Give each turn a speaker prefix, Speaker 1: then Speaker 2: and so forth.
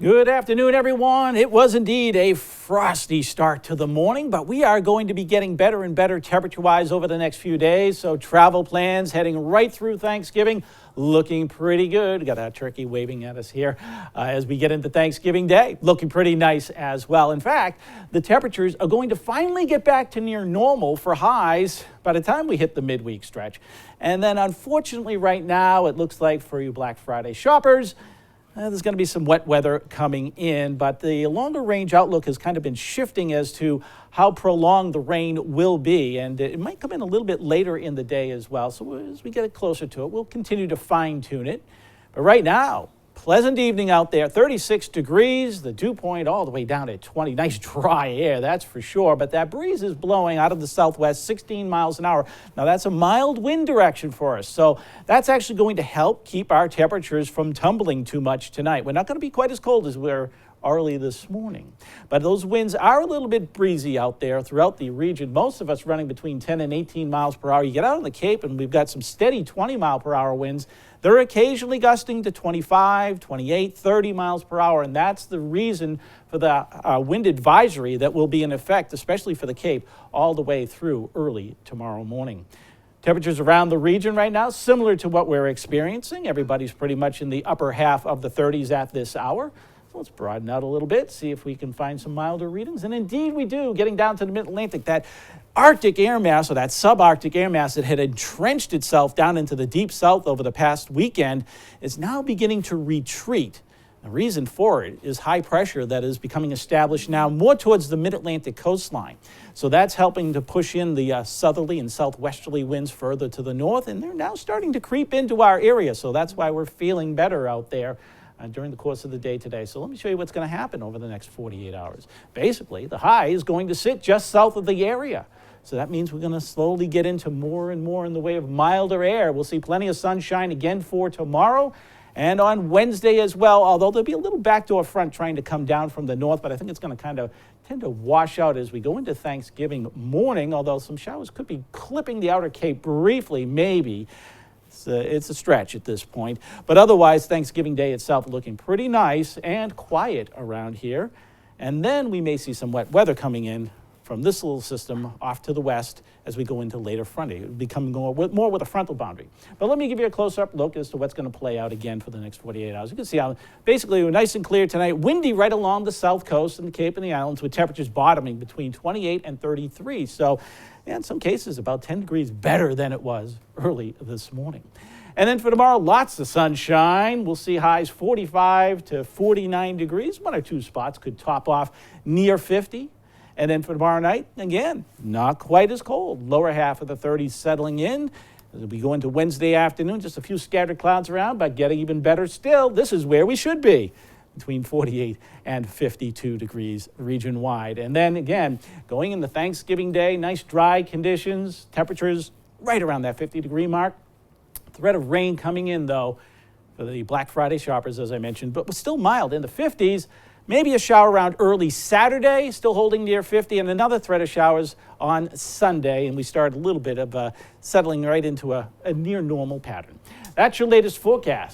Speaker 1: Good afternoon, everyone. It was indeed a frosty start to the morning, but we are going to be getting better and better temperature-wise over the next few days. So travel plans heading right through Thanksgiving looking pretty good. Got our turkey waving at us here as we get into Thanksgiving Day. Looking pretty nice as well. In fact, the temperatures are going to finally get back to near normal for highs by the time we hit the midweek stretch. And then unfortunately right now, it looks like for you Black Friday shoppers, there's going to be some wet weather coming in, but the longer range outlook has kind of been shifting as to how prolonged the rain will be, and it might come in a little bit later in the day as well. So as we get closer to it, we'll continue to fine tune it. But right now, pleasant evening out there, 36 degrees, the dew point all the way down at 20. Nice dry air, that's for sure. But that breeze is blowing out of the southwest, 16 miles an hour. Now that's a mild wind direction for us. So that's actually going to help keep our temperatures from tumbling too much tonight. We're not going to be quite as cold as we're early this morning. But those winds are a little bit breezy out there throughout the region. Most of us running between 10 and 18 miles per hour. You get out on the Cape and we've got some steady 20-mile-per-hour winds. They're occasionally gusting to 25, 28, 30 miles per hour, and that's the reason for the wind advisory that will be in effect, especially for the Cape, all the way through early tomorrow morning. Temperatures around the region right now, similar to what we're experiencing. Everybody's pretty much in the upper half of the 30s at this hour. So let's broaden out a little bit, see if we can find some milder readings. And indeed we do, getting down to the mid-Atlantic. That Arctic air mass, or that subarctic air mass that had entrenched itself down into the deep south over the past weekend, is now beginning to retreat. The reason for it is high pressure that is becoming established now more towards the mid-Atlantic coastline. So that's helping to push in the southerly and southwesterly winds further to the north, and they're now starting to creep into our area. So that's why we're feeling better out there during the course of the day today. So let me show you what's going to happen over the next 48 hours. Basically, the high is going to sit just south of the area. So that means we're going to slowly get into more and more in the way of milder air. We'll see plenty of sunshine again for tomorrow and on Wednesday as well, although there'll be a little backdoor front trying to come down from the north, but I think it's going to kind of tend to wash out as we go into Thanksgiving morning, although some showers could be clipping the outer Cape briefly, maybe. It's a stretch at this point. But otherwise, Thanksgiving Day itself looking pretty nice and quiet around here. And then we may see some wet weather coming in from this little system off to the west as we go into later fronting. It will become more with a frontal boundary. But let me give you a close-up look as to what's going to play out again for the next 48 hours. You can see how basically we're nice and clear tonight. Windy right along the south coast and the Cape and the Islands with temperatures bottoming between 28 and 33. So in some cases about 10 degrees better than it was early this morning. And then for tomorrow, lots of sunshine. We'll see highs 45 to 49 degrees. One or two spots could top off near 50. And then for tomorrow night, again, not quite as cold. Lower half of the 30s settling in. As we go into Wednesday afternoon, just a few scattered clouds around, but getting even better still. This is where we should be, between 48 and 52 degrees region-wide. And then again, going into Thanksgiving Day, nice dry conditions, temperatures right around that 50-degree mark. Threat of rain coming in, though, for the Black Friday shoppers, as I mentioned, but was still mild in the 50s. Maybe a shower around early Saturday, still holding near 50, and another threat of showers on Sunday. And we start a little bit of settling right into a near normal pattern. That's your latest forecast.